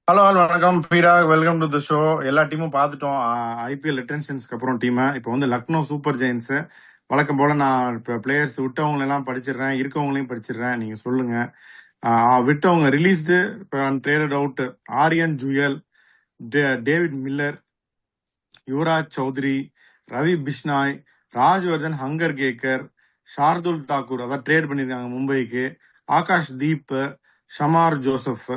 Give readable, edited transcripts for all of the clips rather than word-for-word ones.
Hello all வணக்கம் பீடா, welcome to the show. எல்லா டீமும் பார்த்துட்டோம். ஐபிஎல் ரிட்டன்ஷன்ஸ்க்கு அப்புறம் டீமை இப்போ வந்து லக்னோ சூப்பர் ஜெயின்ஸ். வழக்கம் போல நான் இப்போ பிளேயர்ஸ் விட்டவங்க எல்லாம் படிச்சிடுறேன், இருக்கவங்களையும் படிச்சிடுறேன். நீங்க சொல்லுங்க. விட்டவங்க ரிலீஸ்டு, இப்போ traded out: Aryan Juyal, David Miller, Yuvraj Chaudhary, Ravi Bishnoi, Rajvardhan Hangargekar, Shardul Thakur, அதான் ட்ரேட் பண்ணியிருக்காங்க மும்பைக்கு, ஆகாஷ் தீப், ஷமார் ஜோசப்,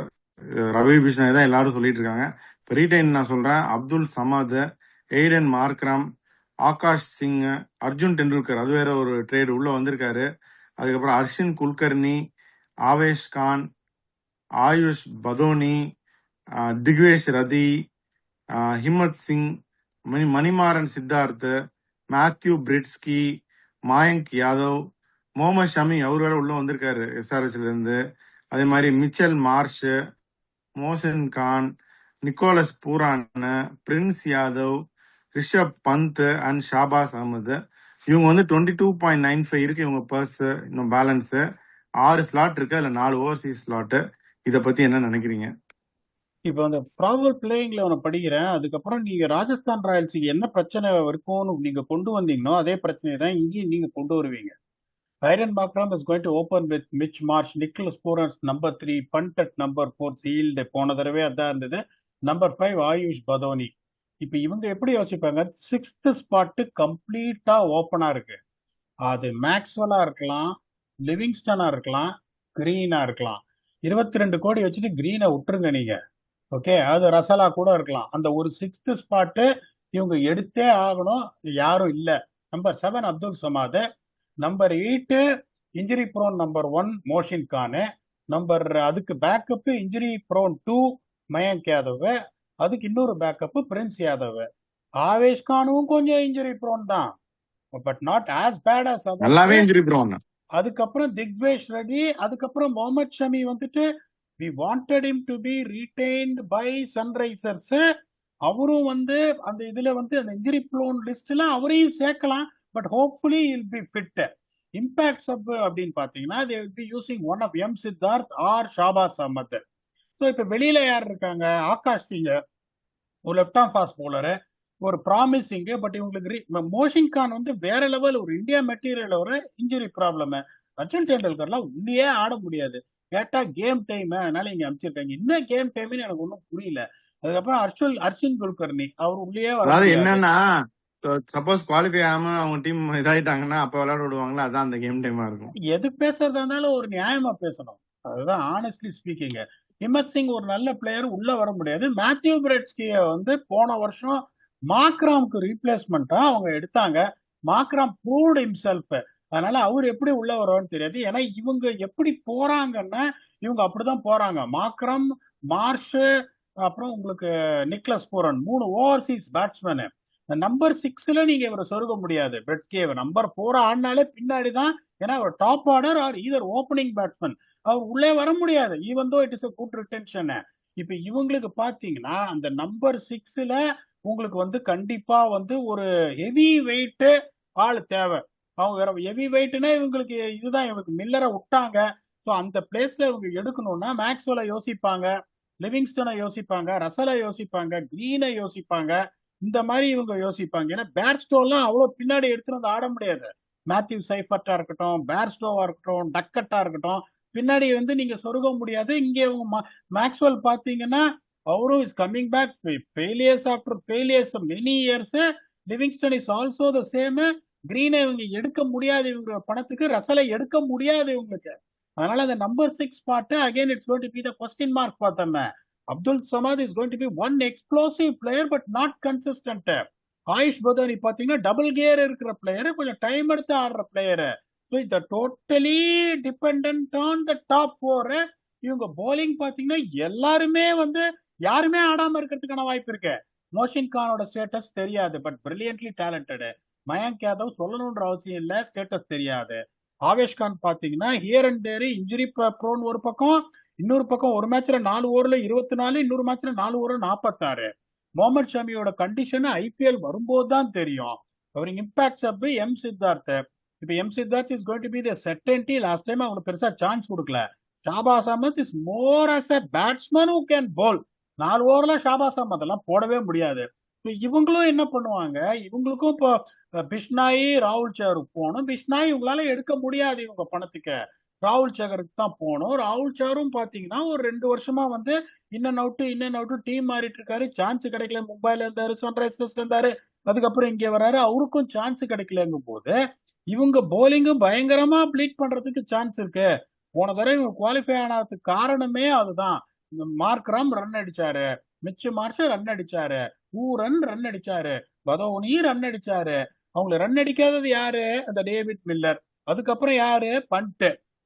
ரவி பிஷ்னாய் தான் எல்லாரும் சொல்லிட்டு இருக்காங்க. இப்போ ரீடைன் நான் சொல்றேன்: அப்துல் சமத், எய்டன் மார்க்ரம், ஆகாஷ் சிங், அர்ஜுன் டெண்டுல்கர், அது வேற ஒரு ட்ரேடு உள்ள வந்திருக்காரு. அதுக்கப்புறம் அர்ஷின் குல்கர்னி, ஆவேஷ் கான், ஆயுஷ் பதோனி, திக்வேஷ் ரதி, ஹிம்மத் சிங், மணிமாறன் சித்தார்த், மேத்யூ பிரிட்ஸ்கி, மாயங்க் யாதவ், முகமது ஷமி, அவர் வேற உள்ள வந்திருக்காரு எஸ்ஆர்எஸ்ல இருந்து. அதே மாதிரி Mitchell Marsh, Mohsin Khan, Nicholas Pooran, Prince Yadav, Rishabh Pant and Shahbaz Ahmed. இவங்க வந்து 22.95 இருக்கு இவங்க பர்ஸ். இன்னும் பேலன்ஸ் 6 ஸ்லாட் இருக்கு, அதுல 4 ஓவர்சீஸ் ஸ்லாட். இதை பத்தி என்ன நினைக்கிறீங்க? இப்போ அந்த ப்ராபபிள் பிளேயிங்ல ஒன்று படிக்கிறேன். அதுக்கப்புறம் நீங்க ராஜஸ்தான் ராயல்ஸுக்கு என்ன பிரச்சனை இருக்கும்னு நீங்க கொண்டு வந்தீங்களோ அதே பிரச்சனையை தான் இங்கேயும் நீங்க கொண்டு வருவீங்க. Aiden Markram is going to open with Mitch Marsh, Nicholas Pooran's number 3, Pant at number 4, sealed. போன தடவை அதான் இருந்தது. நம்பர் 5 ஆயுஷ் பதோனி. இப்போ இவங்க எப்படி யோசிப்பாங்க? 6th ஸ்பாட்டு கம்ப்ளீட்டா ஓப்பனா இருக்கு. அது மேக்ஸ்வெல்லா இருக்கலாம், லிவிங்ஸ்டனா இருக்கலாம், கிரீனா இருக்கலாம். 22 கோடி வச்சுட்டு கிரீனை விட்டுருங்க நீங்க. ஓகே, அது ரசலா கூட இருக்கலாம். அந்த ஒரு 6th ஸ்பாட்டு இவங்க எடுத்தே ஆகணும். யாரும் இல்லை. Number 7 Abdul Samad, number 8 injury prone number 1 Mohsin Khan, அதுக்கு backup injury prone 2 Mayank Yadav, அதுக்கு இன்னொரு பேக்கப் பிரின்ஸ் யாதவ். ஆவேஷ் கானும் கொஞ்சம் இன்ஜுரி ப்ரோன் தான், but not as bad as நல்லாவே அதர்ஸ். Injury prone. அதுக்கப்புறம் திக்வேஷ் ரெட்டி, அதுக்கப்புறம் முகமது ஷமி வந்துட்டு we wanted him to be retained by Sunrisers. அவரும் வந்து அந்த இதுல வந்து அந்த இன்ஜுரி ப்ளோன் லிஸ்ட்ல அவரையும் சேர்க்கலாம். But hopefully he'll be fit. Impact sub அப்படின்னு பாத்தீங்கன்னா they will be using one of M Siddharth or Shahbaz Ahmed. So இப்போ வெளியில யார் இருக்காங்க? ஆகாஷ் சிங், ஒரு லெஃப்ட் ஆம் ஃபாஸ்ட் பவுலரு, ஒரு ப்ராமிசிங். பட் இவங்களுக்கு மோஷின் கான் வந்து வேற லெவல், ஒரு இந்தியா மெட்டீரியல், ஒரு இன்ஜுரி ப்ராப்ளம். சச்சின் டெண்டுல்கர்லாம் உள்ளே ஆட முடியாது. கேட்டா கேம் டைம், அதனால இங்க அனுப்பிச்சிருக்காங்க. என்ன கேம் டைம்னு எனக்கு ஒன்றும் புரியல. அதுக்கப்புறம் அர்ஷின் குல்கர்னி, அவர் உள்ளே வர அதாவது முடியாது. என்னன்னா, சப்போஸ் குவாலிஃபை ஆகாம அவங்க டீம் இதாயிட்டாங்கன்னா அப்ப விளையாட விடுவாங்களா, அதான் அந்த கேம் டைமா இருக்கும். எது பேசுறதா இருந்தாலும் ஒரு நியாயமா பேசணும். அதுதான் ஆனஸ்ட்லி ஸ்பீக்கிங். ஹிம்மத் சிங் ஒரு நல்ல பிளேயர், உள்ள வர முடியாது. மேத்யூ பிரெட்ஸ்கிய வந்து போன வருஷம் மாக்ராம்க்கு ரீப்ளேஸ்மெண்டா அவங்க எடுத்தாங்க. மாக்ராம் ப்ரூவ்ட் ஹிம்செல்ஃப். அதனால அவர் எப்படி உள்ள வருவான்னு தெரியாது. ஏன்னா இவங்க எப்படி போறாங்கன்னா இவங்க அப்படிதான் போறாங்க. மாக்ரம், மார்ஷ், அப்புறம் உங்களுக்கு Nicholas Pooran, 3 overseas batsman. Number 6ல நீங்க இவரை சொருக முடியாது. பிரெட்கேவ் நம்பர் 4 ஆடினாலே பின்னாடி தான். ஏன்னா அவர் top order or either opening batsman. அவர் உள்ளே வர முடியாது, even though it is a good retention. இப்ப இவங்களுக்கு பாத்தீங்கன்னா அந்த நம்பர் 6ல உங்களுக்கு வந்து கண்டிப்பா வந்து ஒரு ஹெவி வெயிட் ஆள் தேவை. அவங்க வேற ஹெவி வெயிட்னா இவங்களுக்கு இதுதான், இவங்களுக்கு மில்லரை விட்டாங்க. ஸோ அந்த பிளேஸ்ல இவங்க எடுக்கணும்னா மேக்ஸ்வெலை யோசிப்பாங்க, லிவிங்ஸ்டனை யோசிப்பாங்க, ரசலை யோசிப்பாங்க, கிரீனை யோசிப்பாங்க. இந்த மாதிரி இவங்க யோசிப்பாங்க. ஏன்னா பேர்ஸ்டோலாம் அவ்வளவு பின்னாடி எடுத்துட்டு வந்து ஆட முடியாது. மேத்யூ சைஃபர்ட்டா இருக்கட்டும், பேர்ஸ்டோவா இருக்கட்டும், டக்கட்டா இருக்கட்டும், பின்னாடி வந்து நீங்க சொருக முடியாது. இங்கே மேக்ஸ்வெல் பாத்தீங்கன்னா அவரும் is coming back, failures after failures many years. Livingstone is also the same. கிரீனை இவங்க எடுக்க முடியாது, இவங்க பணத்துக்கு ரசலை எடுக்க முடியாது இவங்களுக்கு. அதனால அந்த number 6 spot again it's going to be the question mark பார்த்தோம். Abdul Samad is going to be one explosive player but not consistent. Ayush Badoni பாத்தீங்கன்னா டபுள் கியர் இருக்கிற பிளேயர், கொஞ்சம் டைம் எடுத்து ஆடுற பிளேயர். ஸோ இந்த totally depend on the top 4. இவங்க polling பாத்தீங்கன்னா எல்லாருமே வந்து யாருமே ஆடாம இருக்கிறதுக்கான வாய்ப்பு இருக்கு. மோஷின் கானோட ஸ்டேட்டஸ் தெரியாது, but brilliantly talented. Mayank Yadav சொல்லணும்ன்ற அவசியம் இல்லை, ஸ்டேட்டஸ் தெரியாது. ஆவேஷ் கான் பாத்தீங்கன்னா here and there injury prone ஒரு பக்கம், இன்னொரு பக்கம் ஒரு மேட்ச்ல 4 ஓவர்ல 24, இன்னொரு மேட்ச்ல 4 ஓவர்ல 46. முகமது ஷமியோட கண்டிஷன் ஐபிஎல் வரும்போது தான் தெரியும். அவருக்கு இம்பாக்ட் சப் எம் சித்தார்த். இப்ப M Siddharth is going to be the certainty. Last time அவங்களுக்கு பெருசா சான்ஸ் கொடுக்கல. Shahbaz Ahmed is more as a batsman who can bowl. 4 ஓவர்ல ஷாபாஸ் அஹ்மத் எல்லாம் போடவே முடியாது. இப்ப இவங்களும் என்ன பண்ணுவாங்க, இவங்களுக்கும் இப்போ பிஷ்னாயி ராகுல் சேகருக்கு போகணும். பிஷ்னாயி இவங்களால எடுக்க முடியாது இவங்க பணத்துக்கு. ராகுல் சேகருக்கு தான் போகணும். ராகுல் சேகரும் பாத்தீங்கன்னா ஒரு 2 வருஷமா வந்து இன்னன் அவுட் டீம் மாறிட்டு இருக்காரு. சான்ஸ் கிடைக்கல. மும்பைல இருந்தாரு, சன்ரைசர்ஸ்ல இருந்தாரு, அதுக்கப்புறம் இங்க வராரு, அவருக்கும் சான்ஸ் கிடைக்கலங்கும் போது இவங்க போலிங்கும் பயங்கரமா ப்ளீட் பண்றதுக்கு சான்ஸ் இருக்கு. போன தடவை இவங்க குவாலிஃபை ஆனதுக்கு காரணமே அதுதான். இந்த மார்க்ராம் ரன் அடிச்சாரு, மிச் மார்ஷல் ரன் அடிச்சாரு, ஊரன் ரன் அடிச்சாரு, பதோனி ரன் அடிச்சாரு. அவங்க ரன் அடிக்காதது யாரு? அந்த டேவிட் மில்லர். அதுக்கப்புறம் யாரு?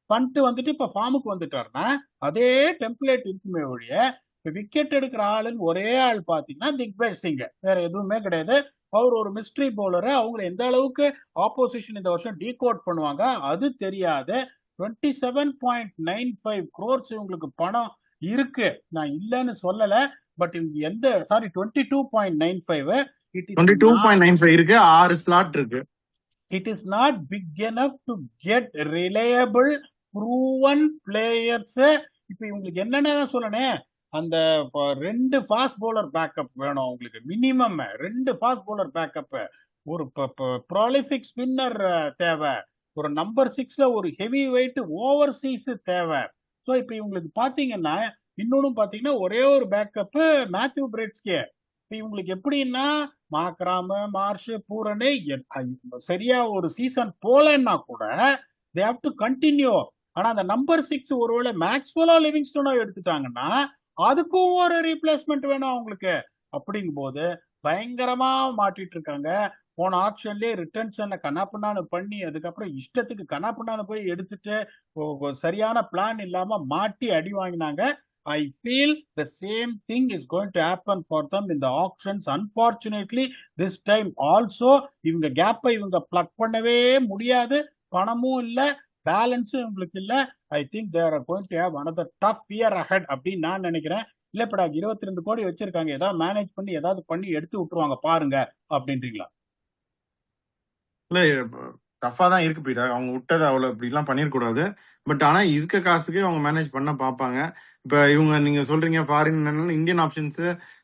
பண்ட் வந்துட்டு இப்ப ஃபார்முக்கு வந்துட்டாருன்னா அதே டெம்ப்ளேட் இருக்குமே ஒழிய இப்ப விக்கெட் எடுக்கிற ஆளுன்னு ஒரே ஆள் பாத்தீங்கன்னா திக்வேஷ் சிங், வேற எதுவுமே கிடையாது. அவர் ஒரு மிஸ்ட்ரி பவுலரு. அவங்க எந்த அளவுக்கு ஆப்போசிஷன் இந்த வருஷம் டீகோட் பண்ணுவாங்க அது தெரியாது. 27.95 crores இவங்களுக்கு பணம் இருக்கு, நான் இல்லைன்னு சொல்லல. பட் இவங்க எந்த, சாரி, 22.95. இட் இஸ் நாட் 22.95 இருக்கு, 6 ஸ்லாட் இருக்கு. it is not big enough to get reliable proven players. இப்ப இவங்களுக்கு என்னென்ன சொல்லணும், அந்த 2 ஃபாஸ்ட் பவுலர் பேக்கப் வேணும் உங்களுக்கு, மினிமம் 2 ஃபாஸ்ட் பவுலர் பேக்கப், ஒரு ப்ராலிபிக் ஸ்பின்னர் தேவை, ஒரு நம்பர் 6ல ஒரு ஹெவி வெயிட் ஓவர்சீஸ் தேவை. ஸோ இப்ப இவங்களுக்கு பாத்தீங்கன்னா இன்னொன்னு பாத்தீங்கன்னா ஒரே ஒரு பேக்கப் மேத்யூ பிரெட்ஸ்கே. இப்ப இவங்களுக்கு எப்படின்னா மாக்ராம மார்ஷ் பூரனே சரியா ஒரு சீசன் போலன்னா கூட தே ஹேவ் டு கண்டினியூ. ஆனா அந்த நம்பர் 6 ஒருவேளை மேக்ஸ்வெலோ லிவிங்ஸ்டனோ எடுத்துட்டாங்கன்னா அதுக்கும் ஒரு ரீப்ளேஸ்மெண்ட் வேணும் அவங்களுக்கு. அப்படிங்கும் போது பயங்கரமா மாட்டிட்டு இருக்காங்க. போன ஆப்ஷன்லயே ரிட்டர்ன்ஷன்ல கனாப்புனான்னு பண்ணி அதுக்கப்புறம் இஷ்டத்துக்கு கனாப்புனான்னு போய் எடுத்துட்டு சரியான பிளான் இல்லாம மாட்டி அடி வாங்கினாங்க. I feel the same thing is going to happen for them in the auctions. Unfortunately, this time also இவங்க கேப்பை இவங்க பிளக் பண்ணவே முடியாது. பணமும் இல்ல, பேலன்ஸும் இவங்களுக்கு இல்ல. I think they are going to have another tough year ahead அப்படின்னு நான் நினைக்கிறேன். இல்ல இப்ப 22 கோடி வச்சிருக்காங்க, ஏதாவது மேனேஜ் பண்ணி ஏதாவது பண்ணி எடுத்து விட்டுருவாங்க பாருங்க அப்படின்றீங்களா? இல்ல டஃபா தான் இருக்கு பீட்டா, அவங்க விட்டது அவ்வளவு இப்படி எல்லாம் பண்ணிருக்கூடாது. பட் ஆனா இருக்க காசுக்கு அவங்க மேனேஜ் பண்ண பாப்பாங்க. இப்ப இவங்க நீங்க சொல்றீங்க ஃபாரின், இந்தியன் ஆப்ஷன்ஸ்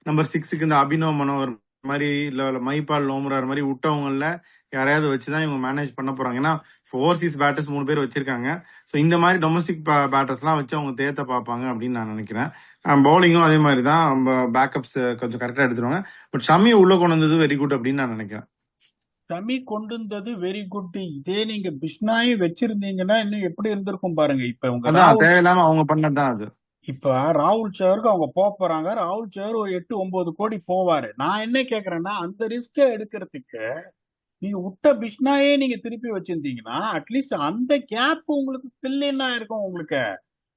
நம்பர் 6க்கு இந்த அபினவ் மனோகர் மாதிரி இல்ல மைபால் லோம்ரார் மாதிரி விட்டவங்கல யாரையாவது வச்சுதான் இவங்க மேனேஜ் பண்ண போறாங்க. ஏன்னா ஓவர்சீஸ் பேட்டர்ஸ் 3 பேர் வச்சிருக்காங்க. ஸோ இந்த மாதிரி டொமஸ்டிக் பேட்டர்ஸ் எல்லாம் வச்சு அவங்க தேத்த பார்ப்பாங்க அப்படின்னு நான் நினைக்கிறேன். பவுலிங்கும் அதே மாதிரி தான், பேக்கப்ஸ் கொஞ்சம் கரெக்டா எடுத்துருவாங்க. பட் ஷமி உள்ள கொண்டு வந்தது வெரி குட் அப்படின்னு நான் நினைக்கிறேன். ஷமி கொண்டு வந்தது வெரி குட். இதே நீங்க பிஷ்னாயி வச்சிருந்தீங்கன்னா இன்னும் எப்படி இருந்திருக்கும் பாருங்க. இப்ப உங்க அதான் தேவையில்லாம அவங்க பண்ணதுதான் அது. இப்ப ராகுல் சேகருக்கு அவங்க போறாங்க. ராகுல் சேகர் ஒரு 8-9 கோடி போவாரு. நான் என்ன கேக்குறேன்னா அந்த ரிஸ்க எடுக்கிறதுக்கு நீங்க விட்ட பிஷ்னாயே நீங்க திருப்பி வச்சிருந்தீங்கன்னா அட்லீஸ்ட் அந்த கேப் உங்களுக்கு ஃபில் இருக்கும். உங்களுக்கு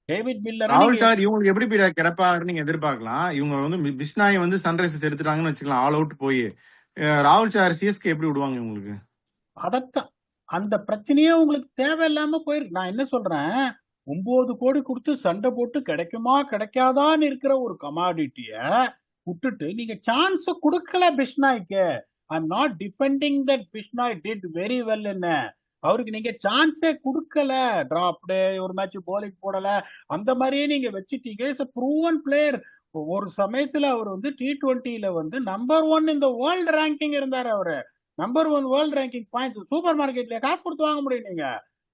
டேவிட் மில்லர் ராகுல் சார் இவங்களுக்கு எப்படி போய் கிடப்பாருன்னு நீங்க எதிர்பார்க்கலாம். இவங்க வந்து பிஷ்னாயை வந்து சன்ரைசர்ஸ் எடுத்துட்டாங்கன்னு வச்சுக்கலாம், ஆல் அவுட் போய். ராகுல் சார் சிஎஸ்கே எப்படி விடுவாங்க உங்களுக்கு? அதத்தான், அந்த பிரச்சனையே உங்களுக்கு தேவையில்லாம போயிருக்கு. நான் என்ன சொல்றேன், 9 கோடி கொடுத்து சண்டை போட்டு கிடைக்குமா கிடைக்காதான்னு இருக்கிற ஒரு கமாடிட்டிய விட்டுட்டு நீங்க சான்ஸ் கொடுக்கல பிஷ்னாய்க்கு. I'm not defending that Bishnoi did very well. என்ன அவருக்கு நீங்க சான்ஸே கொடுக்கல, டிராப்டு, ஒரு மேட்ச் போலிங் போடல, அந்த மாதிரியே நீங்க வச்சுட்டீங்க. Is a proven player. ஒரு சமயத்துல அவர் வந்து T20ல வந்து நம்பர் 1 இந்த வேர்ல்டு ரேங்கிங் இருந்தாரு. அவரு number 1 world ranking points super மார்க்கெட்ல காசு கொடுத்து வாங்க முடியும் நீங்க.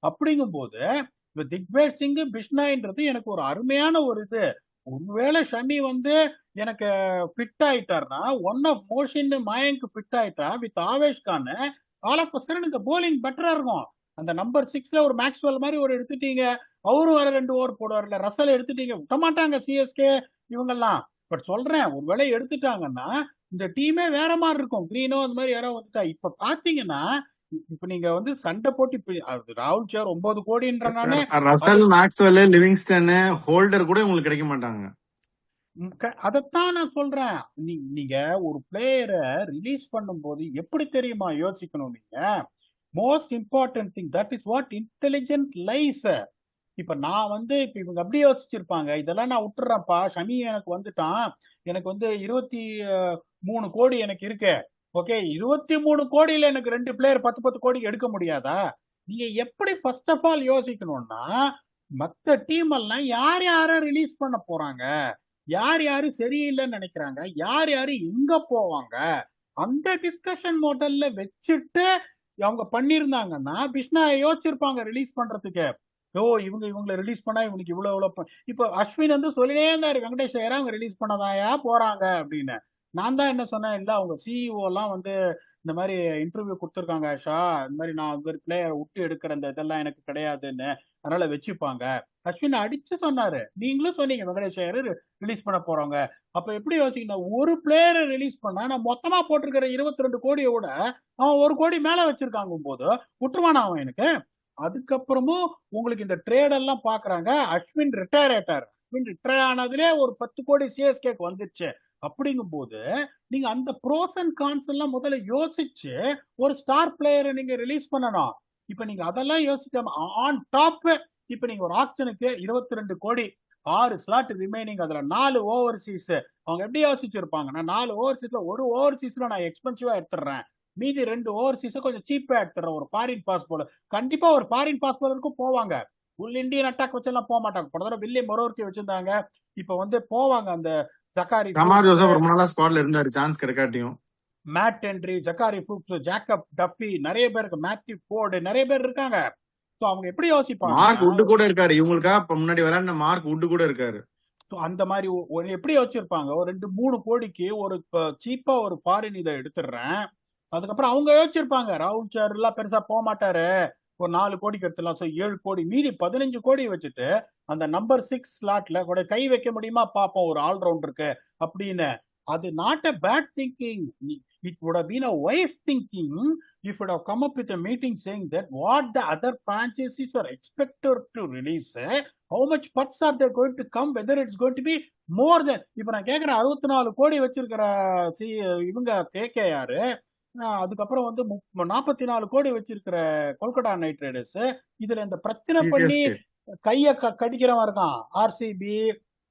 அப்படிங்கும் போது இந்த திக்வேஷ் சிங் பிஷ்னாயின்றது எனக்கு ஒரு அருமையான ஒரு இது. ஒருவேளை ஷமி வந்து எனக்கு ஃபிட் ஆயிட்டாருன்னா, one of Mohsin Mayank fit ஆயிட்டா with Avesh Khan, all of sudden இந்த போலிங் பெட்டரா இருக்கும். அந்த நம்பர் 6ல ஒரு மேக்ஸ்வெல் மாதிரி ஒரு எடுத்துட்டீங்க, அவரும் வர 2 ஓவர் போடுவார்ல, ரசல் எடுத்துட்டீங்க, விட்ட மாட்டாங்க சிஎஸ்கே இவங்கெல்லாம். பட் சொல்றேன், ஒருவேளை எடுத்துட்டாங்கன்னா இந்த டீமே வேற மாதிரி இருக்கும். கிரீனோ அந்த மாதிரி யாரோ வந்துட்டா. இப்ப பாத்தீங்கன்னா இப்ப நீங்க வந்து சண்டை போட்டு இப்ப ராகுல் சேர் 9 கோடின்றனால ரசல், மேக்ஸ்வெல், லிவிங்ஸ்டன், ஹோல்டர் கூட உங்களுக்கு கிடைக்க மாட்டாங்க. அதத்தான் நான் சொல்றேன். நீங்க ஒரு பிளேயரை ரிலீஸ் பண்ணும்போது எப்படி தெரியுமா யோசிக்கணும் நீங்க? Most important thing, that is what intelligent lies. இப்ப நான் வந்து இப்ப இவங்க அப்படியே யோசிச்சிருப்பாங்க, இதெல்லாம் நான் விட்டுறேன்ப்பா, ஷமி எனக்கு வந்துட்டான், எனக்கு வந்து 23 கோடி எனக்கு இருக்கு, ஓகே, 23 கோடியில எனக்கு 2 பிளேயர் 10 கோடி எடுக்க முடியாதா? நீங்க எப்படி ஃபர்ஸ்ட் ஆஃப் ஆல் யோசிக்கணும்னா, மத்த டீம் எல்லாம் யார ரிலீஸ் பண்ண போறாங்க, யார் யாரு சரியில்லைன்னு நினைக்கிறாங்க, யார் யாரு எங்க போவாங்க, அந்த டிஸ்கஷன் மாடல்ல வச்சுட்டு அவங்க பண்ணியிருந்தாங்கன்னா பிஷ்னா யோசிச்சிருப்பாங்க ரிலீஸ் பண்றதுக்கு. ஓ இவங்க இவங்களை ரிலீஸ் பண்ணா இவனுக்கு இவ்வளவு இவ்வளவு இப்போ அஸ்வின் வந்து சொல்லினே இருந்தாரு வெங்கடேஷ் ஐயரா அவங்க ரிலீஸ் பண்ணதாயா போறாங்க அப்படின்னு. நான் தான் என்ன சொன்னேன், இல்ல அவங்க சிஇஓ எல்லாம் வந்து இந்த மாதிரி இன்டர்வியூ கொடுத்துருக்காங்க ஆஷா, இந்த மாதிரி நான் வந்து பிளேயர் விட்டு எடுக்கிற இந்த இதெல்லாம் எனக்கு கிடையாதுன்னு, அதனால வச்சுப்பாங்க. அஸ்வின் அடிச்சு சொன்னாரு, நீங்களும் சொன்னீங்க வெங்கடேஷ் ஐயர் ரிலீஸ் பண்ண போறாங்க. அப்ப எப்படி யோசிக்கணும், ஒரு பிளேயரை ரிலீஸ் பண்ணா நான் மொத்தமா போட்டிருக்கிற 22 கோடியை விட அவன் 1 கோடி மேல வச்சிருக்காங்க போது விட்டுருவானா அவன் எனக்கு. அதுக்கப்புறமும் உங்களுக்கு இந்த ட்ரேட் எல்லாம் பாக்குறாங்க. அஸ்வின் ரிட்டையர் ஆயிட்டார், அஸ்வின் ரிட்டையர் ஆனதுலே ஒரு 10 கோடி சிஎஸ்கேக்கு வந்துச்சு. அப்படிங்கும் போது நீங்க அந்த ப்ரோஸ் அண்ட் கான்ஸ் எல்லாம் முதல்ல யோசிச்சு ஒரு ஸ்டார் பிளேயரை நீங்க ரிலீஸ் பண்ணணும். இப்ப நீங்க அதெல்லாம் யோசிக்காம ஆன் டாப் இப்ப நீங்க ஒரு ஆக்ஷனுக்கு 22 கோடி, 6 ஸ்லாட் ரிமைனிங், அதுல 4 ஓவர்சீஸ். அவங்க எப்படி யோசிச்சிருப்பாங்க, நான் 4 ஓவர்சீஸ்ல ஒரு ஓவர்சீஸ்ல நான் எக்ஸ்பென்சிவா எடுத்துடுறேன், மீதி 2 ஓவர்சீஸை கொஞ்சம் சீப்பா எடுத்துறேன், ஒரு ஃபாரின் பாஸ் போல. கண்டிப்பா ஒரு ஃபாரின் பாஸ் போலருக்கும் போவாங்க, ஃபுல் இந்தியன் அட்டாக் வச்செல்லாம் போக மாட்டாங்க. போன தடவை வில்லியம் மொரோர்கி வச்சிருந்தாங்க, இப்ப வந்து போவாங்க அந்த ஜக்காரி கமார் ஃபுக்ஸ், ஜோசப் ரொம்ப நாளா ஸ்குவாட்ல இருந்தாரு, சான்ஸ் கிடைக்காட்டியும். Matt Henry, Zakary Foulkes, Jacob Duffy, நிறைய பேர் இருக்கு, மேத்யூ போர்டு, நிறைய பேர் இருக்காங்க. ஸோ அவங்க எப்படி யோசிப்பாங்கன்னா, மார்க் வுட் கூட இருக்காரு இவங்களுக்கா, இப்ப முன்னாடி விளையாடின மார்க் வுட் கூட இருக்காரு. ஸோ அந்த மாதிரி எப்படி யோசிச்சிருப்பாங்க, ஒரு 2-3 கோடிக்கு ஒரு சீப்பா ஒரு ஃபாரின் இதை எடுத்துடுறேன். அதுக்கப்புறம் அவங்க யோசிச்சிருப்பாங்க ராகுல் சார் எல்லாம் பெருசா போக மாட்டாரு, ஒரு 4 கோடிக்கு எடுத்துலாம். ஸோ 7 கோடி, மீதி 15 கோடி வச்சுட்டு அந்த நம்பர் 6 ஸ்லாட்ல கூட கை வைக்க முடியுமா பார்ப்போம் ஒரு ஆல்ரவுண்டருக்கு அப்படின்னு. அது not a bad thinking, it would have been a wise thinking if it have come up with a meeting saying that what the other franchises are expected to release, how much putts are they going to come, whether it's going to be more than. இப்ப நான் கேட்கிறேன், 64 கோடி வச்சிருக்கிற இவங்க KKR, அதுக்கப்புறம் வந்து 44 கோடி வச்சிருக்கிற கொல்கத்தா நைட் ரைடர்ஸ், இதுல இந்த பிரச்சனை பண்ணி சிஎஸ்கே கைய கடிக்கிறவன் இருக்கான், ஆர்சிபி,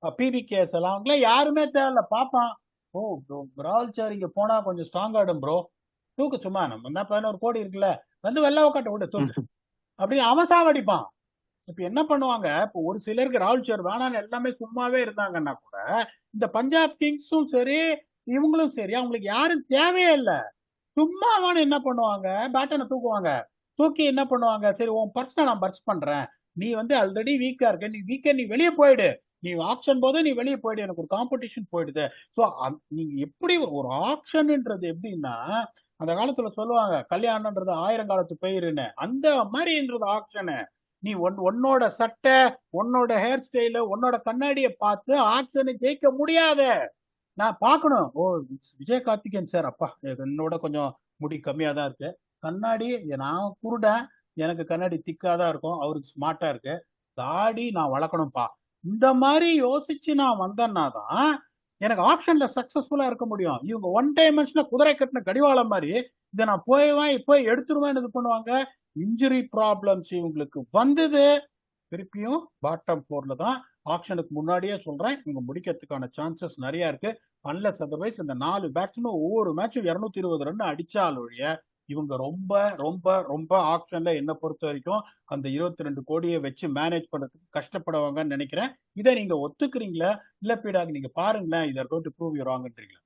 பிபிகேஎஸ் எல்லாம், அவங்களாம் யாருமே தேவையில்ல பாப்பான். ஓ ப்ரோ ராகுல் சார் இங்க போனா கொஞ்சம் ஸ்ட்ராங் ஆயிடும் ப்ரோ, தூக்கு சும்மா, நம்ம என்ன 11 கோடி இருக்குல்ல, வந்து வெள்ள உக்காட்ட விடு தூக்கு அப்படின்னு அவன் சாவடிப்பான். இப்ப என்ன பண்ணுவாங்க, இப்போ ஒரு சிலருக்கு ராகுல் சார் வேணான்னு எல்லாமே சும்மாவே இருந்தாங்கன்னா கூட, இந்த பஞ்சாப் கிங்ஸும் சரி இவங்களும் சரி அவங்களுக்கு யாரும் தேவையே இல்லை, சும்மாவானு என்ன பண்ணுவாங்க, பேட்டனை தூக்குவாங்க, தூக்கி என்ன பண்ணுவாங்க, சரி உன் பர்சனை நான் பர்ஸ் பண்றேன், நீ வந்து ஆல்ரெடி வீக்கா இருக்க, நீ வீக்கா, நீ வெளியே போயிடு, நீ ஆப்ஷன் போது நீ வெளியே போயிடு, எனக்கு ஒரு காம்படிஷன் போயிடுது. ஸோ நீங்க எப்படி ஒரு ஆப்ஷன்ன்றது எப்படின்னா, அந்த காலத்துல சொல்லுவாங்க கல்யாணம்ன்றது 1000 காலத்து பயிருன்னு, அந்த மாதிரின்றது ஆப்ஷனு. நீ உன்னோட சட்டை, உன்னோட ஹேர் ஸ்டைலு, உன்னோட கண்ணாடியை பார்த்து ஆப்ஷனை ஜெயிக்க முடியாது. நான் பார்க்கணும், ஓ விஜய் கார்த்திகேயன் சார், அப்பா என்னோட கொஞ்சம் முடி கம்மியா தான் இருக்கு, கண்ணாடி நான் குருடன், எனக்கு கண்ணாடி திக்கா தான் இருக்கும், அவருக்கு ஸ்மார்ட்டா இருக்கு, தாடி நான் வளர்க்கணும்ப்பா. இந்த மாதிரி யோசிச்சு நான் வந்தேன்னா தான் எனக்கு ஆப்ஷன்ல சக்சஸ்ஃபுல்லா இருக்க முடியும். இவங்க ஒன் டைமென்ஷன்ல குதிரை கட்டின கடிவாளம் மாதிரி இதை நான் போய் எடுத்துருவேன் இது பண்ணுவாங்க. இன்ஜுரி ப்ராப்ளம்ஸ் இவங்களுக்கு வந்தது, திருப்பியும் பாட்டம் 4ல தான். ஆப்ஷனுக்கு முன்னாடியே சொல்றேன், இவங்க முடிக்கிறதுக்கான சான்சஸ் நிறைய இருக்கு. அன்லஸ் அதர்வைஸ் இந்த 4 பேட்ஸ்மேன் ஒவ்வொரு மேட்சும் 220 ரன் அடிச்சால் ஒழிய இவங்க ரொம்ப ரொம்ப ரொம்ப ஆப்ஷன்ல என்ன பொறுத்த வரைக்கும் அந்த 22 கோடியை வச்சு மேனேஜ் பண்றதுக்கு கஷ்டப்படுவாங்கன்னு நினைக்கிறேன். இதை நீங்க ஒத்துக்கிறீங்களா, இல்ல பீடாக நீங்க பாருங்களேன், இதை கோட் டு ப்ரூவ் யூ ராங்ன்றீங்களா?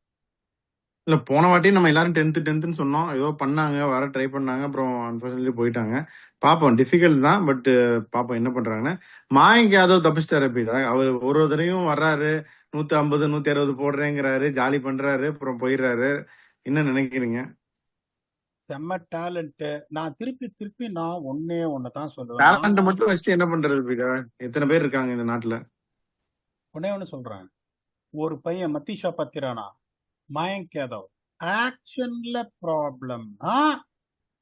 இல்ல போன வாட்டி நம்ம எல்லாரும் 10th சொன்னோம், ஏதோ பண்ணாங்க, வர ட்ரை பண்ணாங்க, அப்புறம் அன்பார்ச்சுனேட்லி போயிட்டாங்க. பாப்போம், டிஃபிகல்ட் தான், பட் பாப்போம் என்ன பண்றாங்கன்னு. மாயங்க் யாதவ் தப்பிச்சிட்டாரு பீடா, அவர் ஒரு தடவையும் வர்றாரு, 150 160 போடுறேங்கிறாரு, ஜாலி பண்றாரு, அப்புறம் போயிடுறாரு. என்ன நினைக்கிறீங்க? செம்ம டேலண்ட். நான் திருப்பி நான் ஒன்னுதான் சொல்லுவேன், டேலண்ட் மட்டும் வச்சுட்டு என்ன பண்றது பீடா? எத்தனை பேர் இருக்காங்க இந்த நாட்டுல? ஒன்னு சொல்றேன், ஒரு பையன் மத்தீஷா பத்திரானா, மயங்க் யாதவ், ஆக்ஷன்ல ப்ராப்ளம்னா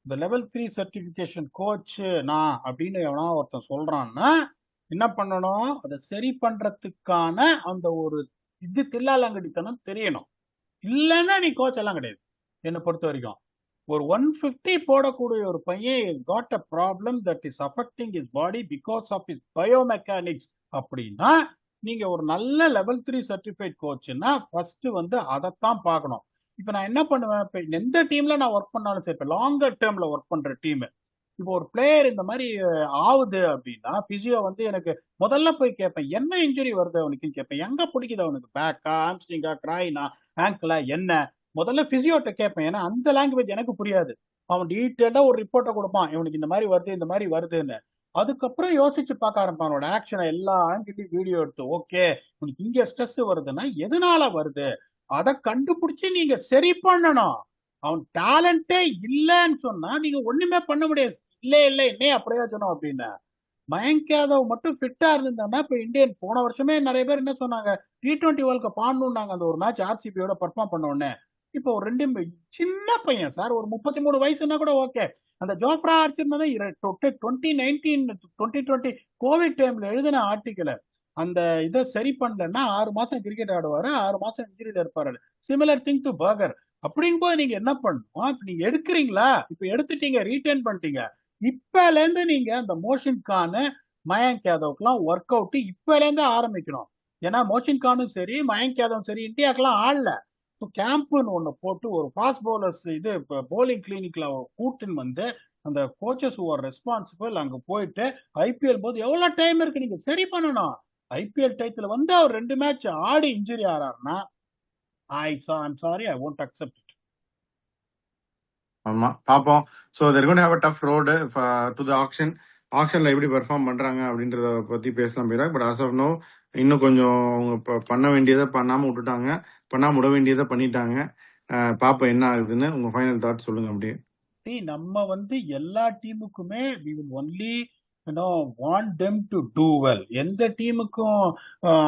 இந்த லெவல் 3 சர்டிபிகேஷன் கோச் நான் அப்படின்னு எவனா ஒருத்தன் சொல்றான்னா என்ன பண்ணணும், அதை சரி பண்றதுக்கான அந்த ஒரு இது தில்லாலங்கடித்தனம் தெரியணும். இல்லைன்னா நீ கோச் எல்லாம் கிடையாது என்னை பொறுத்த வரைக்கும். ஒரு 150 போடக்கூடிய ஒரு பையன் got a problem that is affecting his body because of his biomechanics அப்படின்னா, நீங்க ஒரு நல்ல லெவல் 3 சர்டிஃபைட் கோச்னா ஃபர்ஸ்ட் வந்து அதைத்தான் பார்க்கணும். இப்ப நான் என்ன பண்ணுவேன், இப்ப எந்த டீம்ல நான் ஒர்க் பண்ணாலும் சரி, இப்ப லாங்கர் டேர்ம்ல ஒர்க் பண்ற டீம், இப்போ ஒரு பிளேயர் இந்த மாதிரி ஆகுது அப்படின்னா பிசியோ வந்து எனக்கு முதல்ல போய் கேட்பேன், என்ன இன்ஜுரி வருது அவனுக்குன்னு கேட்பேன். எங்க பிடிக்குது அவனுக்கு, பேக்கா, ஆம்ஸ்ட்ரிங்கா, ட்ராயினா, ஆங்கிளா, என்ன முதல்ல பிசியோட்ட கேட்பேன். ஏன்னா அந்த லாங்குவேஜ் எனக்கு புரியாது. அவன் டீட்டெயிலா ஒரு ரிப்போர்ட்டை கொடுப்பான், இவனுக்கு இந்த மாதிரி வருது இந்த மாதிரி வருதுன்னு. அதுக்கப்புறம் யோசிச்சு பார்க்க ஆரம்பிப்பான், அவனோட ஆக்ஷனை எல்லா ஆங்கிலையும் வீடியோ எடுத்து, ஓகே உனக்கு இங்க ஸ்ட்ரெஸ் வருதுன்னா எதனால வருது, அதை கண்டுபிடிச்சு நீங்க சரி பண்ணணும். அவன் டேலண்டே இல்லைன்னு சொன்னா நீங்க ஒண்ணுமே பண்ண முடியாது. இல்ல இல்ல என்னையா பிரயோஜனம் அப்படின்னு. மயங்க் யாதவ் மட்டும் ஃபிட்டா இருந்திருந்தாங்கன்னா இப்ப இந்தியன் போன வருஷமே நிறைய பேர் என்ன சொன்னாங்க, T20 வேர்ல்ட் கப் ஆடணும்னாங்க அந்த ஒரு மேட்ச் ஆர்சிபியோட பர்ஃபார்ம் பண்ண உடனே. இப்போ ஒரு சின்ன பையன் சார், ஒரு 33 வயசுன்னா கூட ஓகே. அந்த ஜோப்ரா அடிச்சிருந்தா 2019 2020 கோவிட் டைம்ல எழுதின ஆர்டிக்கல அந்த இதை சரி பண்ணலன்னா 6 மாசம் கிரிக்கெட் ஆடுவாரு, 6 மாசம் இன்ஜுரியில இருப்பாரு. Similar thing to burger. அப்படிங்கும்போது நீங்க என்ன பண்ணணும், இப்ப நீங்க எடுக்கிறீங்களா, இப்ப எடுத்துட்டீங்க, ரீட்டைன் பண்ணிட்டீங்க, இப்பல இருந்து நீங்க அந்த மோஷன் கான், மயங்க் யாதவ்க்குலாம் ஒர்க் அவுட் இப்பல இருந்து ஆரம்பிக்கணும். ஏன்னா மோஷன் கானும் சரி மயங்க் யாதவும் சரி இந்தியாக்கெல்லாம் ஆடல. கேம்ப்னு ஒண்ணு போட்டு ஒரு ஃபாஸ்ட் பவுலர்ஸ் இது போலிங் கிளினிக்ல கூட்டுன்னு வந்து அந்த கோச்சஸ் ஆர் ரெஸ்பான்சிபிள் அங்க போயிட்டு ஐபிஎல் போது எவ்வளவு டைம் இருக்கு, நீங்க சரி பண்ணணும். ஐபிஎல் டைத்துல வந்து அவர் 2 மேட்ச் ஆடி இன்ஜுரி ஆறாருன்னா I'm sorry, I won't accept it. ஆமா பாப்போம். So they're going to have a tough road to the auction. ஆக்ஷன்ல எப்படி பெர்ஃபார்ம் பண்றாங்க அப்படின்றத பத்தி பேசலாம் Pira. But as of no இன்னும் கொஞ்சம் அவங்க பண்ண வேண்டியதை பண்ணாம விட்டுட்டாங்க, பண்ணாம விட வேண்டியதை பண்ணிட்டாங்க. பாப்போம் என்ன ஆகுதுன்னு. உங்க ஃபைனல் தாட் சொல்லுங்க அப்படியே. See, நம்ம வந்து எல்லா டீமுக்குமே we will only want them to do well. எந்த டீமுக்கும்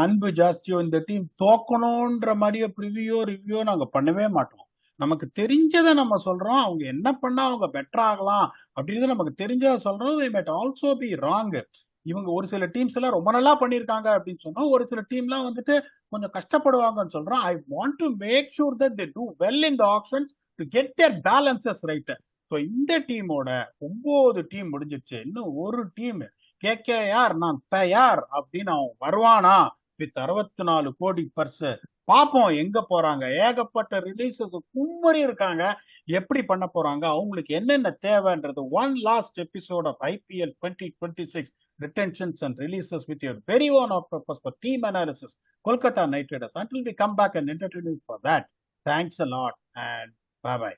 அன்பு ஜாஸ்தியோ இந்த டீம் தோக்கணும்ன்ற மாதிரியோ ரிவ்யூ நாங்க பண்ணவே மாட்டோம். நமக்கு தெரிஞ்சதை நம்ம சொல்றோம், அவங்க என்ன பண்ணா அவங்க பெட்டர் ஆகலாம் அப்படின்றது நமக்கு தெரிஞ்சதை சொல்றோம். they might also be wrong. இவங்க ஒரு சில டீம்ஸ் எல்லாம் ரொம்ப நல்லா பண்ணியிருக்காங்க அப்படின்னு சொன்னோம், ஒரு சில டீம்லாம் வந்துட்டு கொஞ்சம் கஷ்டப்படுவாங்கன்னு சொல்றோம். I want to make sure that they do well in the options to get their balances right. So இந்த டீமோட 9 டீம் முடிஞ்சிருச்சு, இன்னும் ஒரு டீம் கேகேஆர் நான் தயார் அப்படின்னு அவன் வருவானா வித் 64 கோடி பர்ஸ். பார்ப்போம் எங்க போறாங்க. ஏகப்பட்ட ரிலீசஸ் கும்மரி இருக்காங்க, எப்படி பண்ண போறாங்க, அவங்களுக்கு என்னென்ன தேவைன்றது. One last episode of IPL 2026 retentions and releases with your very own purpose for team analysis, Kolkata Knight Riders. Until we come back and entertain you for that, thanks a lot and bye bye.